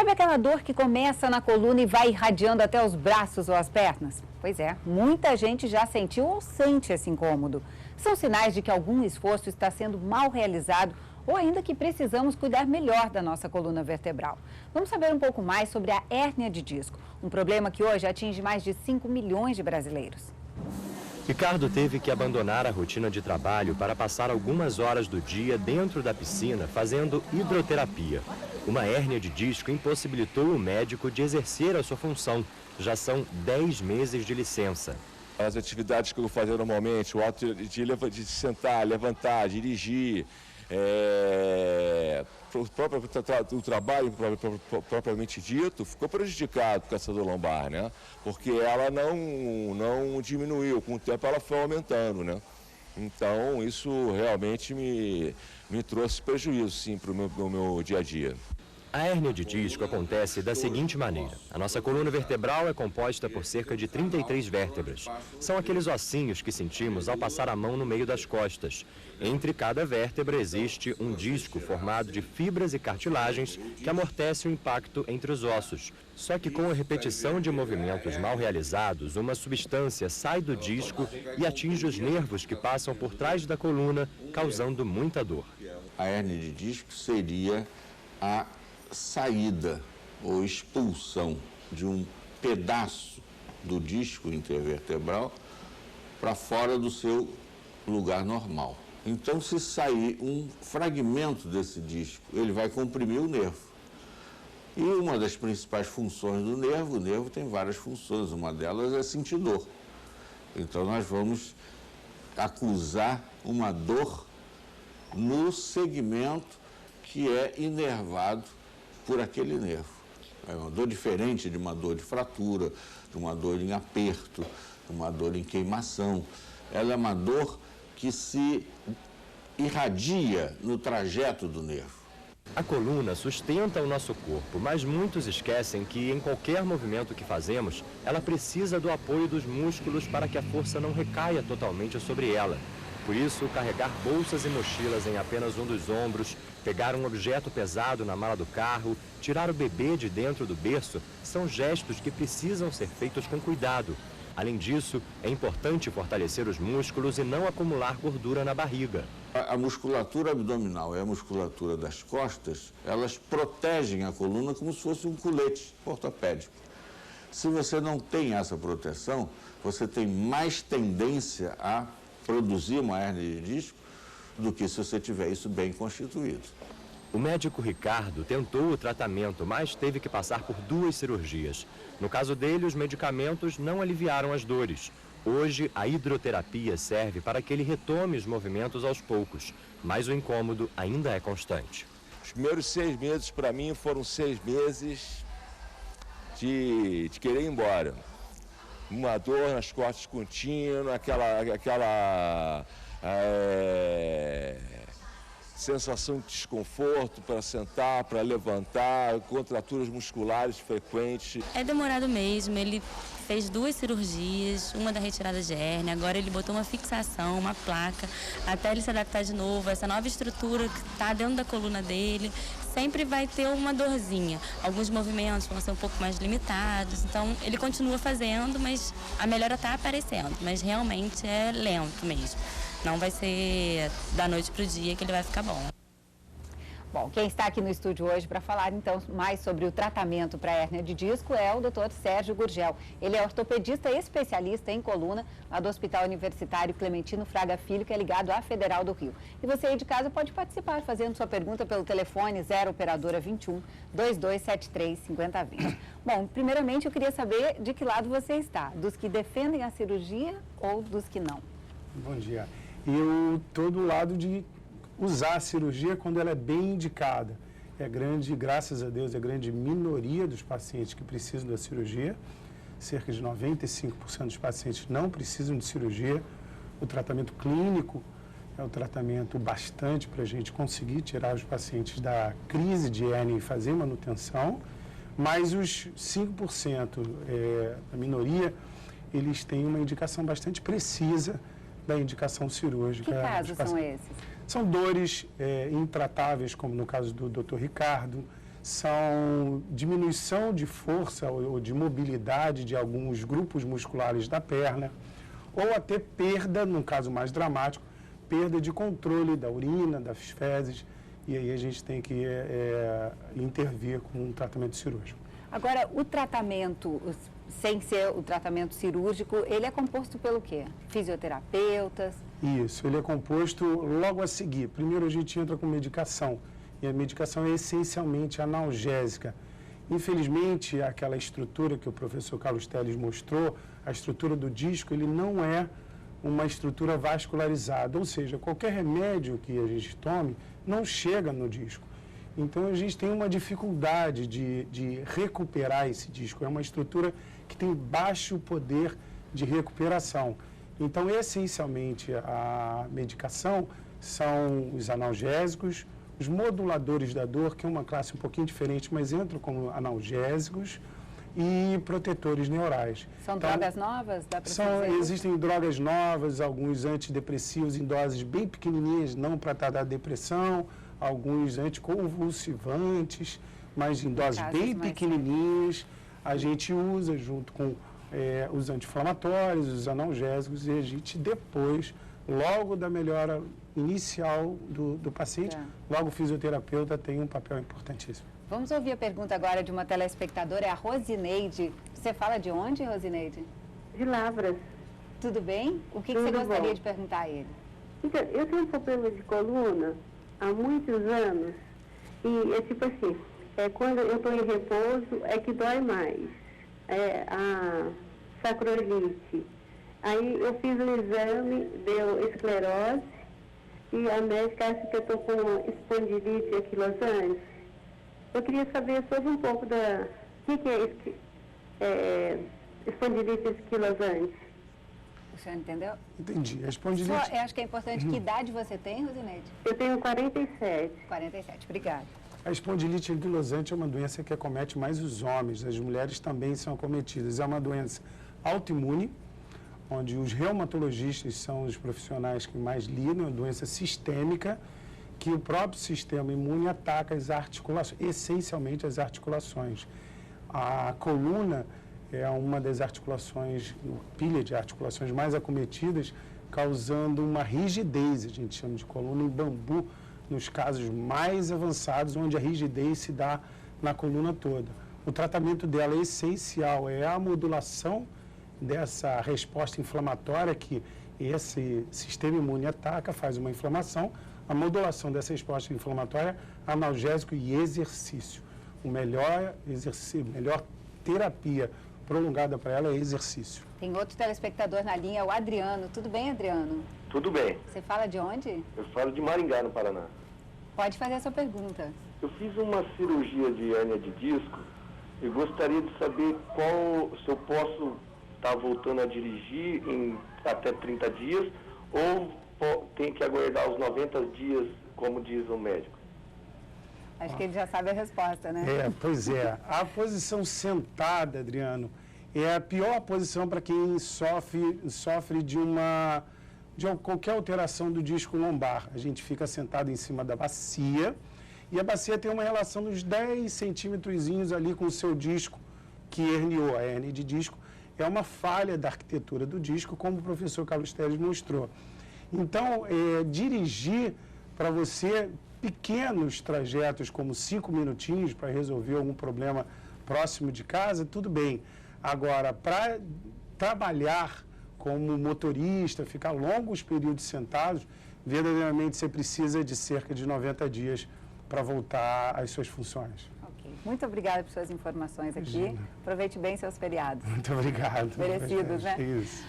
Sabe aquela dor que começa na coluna e vai irradiando até os braços ou as pernas? Pois é, muita gente já sentiu ou sente esse incômodo. São sinais de que algum esforço está sendo mal realizado ou ainda que precisamos cuidar melhor da nossa coluna vertebral. Vamos saber um pouco mais sobre a hérnia de disco, um problema que hoje atinge mais de 5 milhões de brasileiros. Ricardo teve que abandonar a rotina de trabalho para passar algumas horas do dia dentro da piscina fazendo hidroterapia. Uma hérnia de disco impossibilitou o médico de exercer a sua função. Já são 10 meses de licença. As atividades que eu fazia normalmente, o ato de sentar, levantar, dirigir, o trabalho propriamente dito ficou prejudicado com essa dor lombar, né? Porque ela não diminuiu, com o tempo ela foi aumentando, né? Então isso realmente me trouxe prejuízo, sim, para o meu dia a dia. A hérnia de disco acontece da seguinte maneira. A nossa coluna vertebral é composta por cerca de 33 vértebras. São aqueles ossinhos que sentimos ao passar a mão no meio das costas. Entre cada vértebra existe um disco formado de fibras e cartilagens que amortece o impacto entre os ossos. Só que com a repetição de movimentos mal realizados, uma substância sai do disco e atinge os nervos que passam por trás da coluna, causando muita dor. A hérnia de disco seria a saída ou expulsão de um pedaço do disco intervertebral para fora do seu lugar normal. Então, se sair um fragmento desse disco, ele vai comprimir o nervo. E uma das principais funções do nervo, o nervo tem várias funções, uma delas é sentir dor. Então, nós vamos acusar uma dor no segmento que é inervado por aquele nervo. É uma dor diferente de uma dor de fratura, de uma dor em aperto, de uma dor em queimação. Ela é uma dor que se irradia no trajeto do nervo. A coluna sustenta o nosso corpo, mas muitos esquecem que em qualquer movimento que fazemos, ela precisa do apoio dos músculos para que a força não recaia totalmente sobre ela. Por isso, carregar bolsas e mochilas em apenas um dos ombros, pegar um objeto pesado na mala do carro, tirar o bebê de dentro do berço, são gestos que precisam ser feitos com cuidado. Além disso, é importante fortalecer os músculos e não acumular gordura na barriga. A musculatura abdominal e a musculatura das costas, elas protegem a coluna como se fosse um colete ortopédico. Se você não tem essa proteção, você tem mais tendência a produzir uma hérnia de disco do que se você tiver isso bem constituído. O médico Ricardo tentou o tratamento, mas teve que passar por 2 cirurgias. No caso dele, os medicamentos não aliviaram as dores. Hoje, a hidroterapia serve para que ele retome os movimentos aos poucos, mas o incômodo ainda é constante. Os primeiros 6 meses, para mim, foram 6 meses de querer ir embora. Uma dor nas costas contínua, aquela sensação de desconforto para sentar, para levantar, contraturas musculares frequentes. É demorado mesmo, ele fez 2 cirurgias, uma da retirada de hérnia, agora ele botou uma fixação, uma placa, até ele se adaptar de novo, essa nova estrutura que está dentro da coluna dele, sempre vai ter uma dorzinha. Alguns movimentos vão ser um pouco mais limitados, então ele continua fazendo, mas a melhora está aparecendo, mas realmente é lento mesmo. Não vai ser da noite para o dia que ele vai ficar bom. Bom, quem está aqui no estúdio hoje para falar então mais sobre o tratamento para hérnia de disco é o Dr. Sérgio Gurgel. Ele é ortopedista especialista em coluna lá do Hospital Universitário Clementino Fraga Filho, que é ligado à Federal do Rio. E você aí de casa pode participar fazendo sua pergunta pelo telefone 0 operadora 21 2273 5020. Bom, primeiramente eu queria saber de que lado você está, dos que defendem a cirurgia ou dos que não? Bom dia. Eu estou do lado de usar a cirurgia quando ela é bem indicada. É grande, graças a Deus, é grande minoria dos pacientes que precisam da cirurgia. Cerca de 95% dos pacientes não precisam de cirurgia. O tratamento clínico é um tratamento bastante para a gente conseguir tirar os pacientes da crise de hérnia e fazer manutenção. Mas os 5%, a minoria, eles têm uma indicação bastante precisa da indicação cirúrgica. Que casos são esses? São dores intratáveis, como no caso do Dr. Ricardo, são diminuição de força ou de mobilidade de alguns grupos musculares da perna, ou até perda, num caso mais dramático, perda de controle da urina, das fezes, e aí a gente tem que intervir com um tratamento cirúrgico. Agora, o tratamento, sem ser o tratamento cirúrgico, ele é composto pelo quê? Fisioterapeutas? Isso, ele é composto logo a seguir. Primeiro a gente entra com medicação, e a medicação é essencialmente analgésica. Infelizmente, aquela estrutura que o professor Carlos Telles mostrou, a estrutura do disco, ele não é uma estrutura vascularizada, ou seja, qualquer remédio que a gente tome não chega no disco. Então, a gente tem uma dificuldade de recuperar esse disco. É uma estrutura que tem baixo poder de recuperação. Então, essencialmente, a medicação são os analgésicos, os moduladores da dor, que é uma classe um pouquinho diferente, mas entram como analgésicos, e protetores neurais. São drogas novas? Dá Existem drogas novas, alguns antidepressivos em doses bem pequenininhas, não para tratar depressão, alguns anticonvulsivantes, mas em doses bem pequenininhas. A gente usa junto com os anti-inflamatórios, os analgésicos, e a gente depois, logo da melhora inicial do paciente, logo o fisioterapeuta tem um papel importantíssimo. Vamos ouvir a pergunta agora de uma telespectadora, é a Rosineide. Você fala de onde, Rosineide? De Lavras. Tudo bem? O que você gostaria de perguntar a ele? Então, eu tenho um problema de coluna há muitos anos e é tipo assim, quando eu estou em repouso é que dói mais. A sacroiliite. Aí eu fiz um exame, deu esclerose e a médica acha que eu estou com espondilite anquilosante. Eu queria saber sobre um pouco da... O que é espondilite anquilosante? O senhor entendeu? Entendi. A espondilite... Eu acho que é importante. Que idade você tem, Rosineide? Eu tenho 47. 47, obrigada. A espondilite anquilosante é uma doença que acomete mais os homens, as mulheres também são acometidas. É uma doença autoimune, onde os reumatologistas são os profissionais que mais lidam, é uma doença sistêmica, que o próprio sistema imune ataca as articulações, essencialmente as articulações. A coluna é uma das articulações, pilha de articulações mais acometidas, causando uma rigidez, a gente chama de coluna em bambu, nos casos mais avançados, onde a rigidez se dá na coluna toda. O tratamento dela é essencial, é a modulação dessa resposta inflamatória que esse sistema imune ataca, faz uma inflamação, a modulação dessa resposta inflamatória, analgésico e exercício. O melhor exercício, melhor terapia prolongada para ela é exercício. Tem outro telespectador na linha, o Adriano. Tudo bem, Adriano? Tudo bem. Você fala de onde? Eu falo de Maringá, no Paraná. Pode fazer a sua pergunta. Eu fiz uma cirurgia de hérnia de disco e gostaria de saber se eu posso estar voltando a dirigir em até 30 dias ou tem que aguardar os 90 dias, como diz o médico. Acho que ele já sabe a resposta, né? Pois é. A posição sentada, Adriano, é a pior posição para quem sofre de qualquer alteração do disco lombar. A gente fica sentado em cima da bacia e a bacia tem uma relação dos 10 centímetrozinhos ali com o seu disco que herniou. A hérnia de disco é uma falha da arquitetura do disco, como o professor Carlos Telles mostrou. Então, dirigir para você pequenos trajetos, como 5 minutinhos para resolver algum problema próximo de casa, tudo bem. Agora, para trabalhar como motorista, ficar longos períodos sentados, verdadeiramente você precisa de cerca de 90 dias para voltar às suas funções. Ok. Muito obrigada por suas informações aqui. Aproveite bem seus feriados. Muito obrigado. Merecidos, né? Isso.